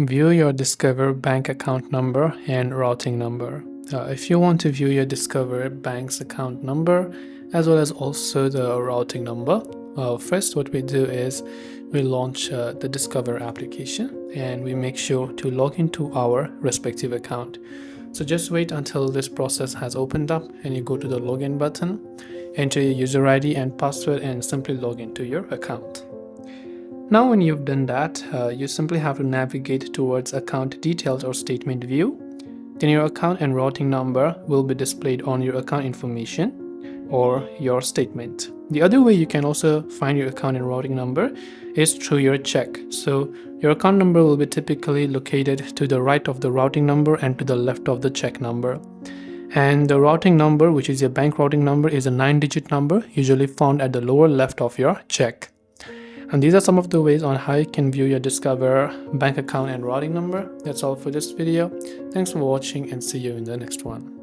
View your Discover bank account number and routing number. If you want to view your Discover bank's account number as well as also the routing number, first what we do is we launch the Discover application and we make sure to log into our respective account. So just wait until this process has opened up and you go to the login button, enter your user ID and password and simply log into your account. Now when you've done that, you simply have to navigate towards account details or statement view. Then your account and routing number will be displayed on your account information or your statement. The other way you can also find your account and routing number is through your check. So your account number will be typically located to the right of the routing number and to the left of the check number. And the routing number, which is your bank routing number, is a 9-digit number usually found at the lower left of your check. And these are some of the ways on how you can view your Discover bank account and routing number. That's all for this video. Thanks for watching and see you in the next one.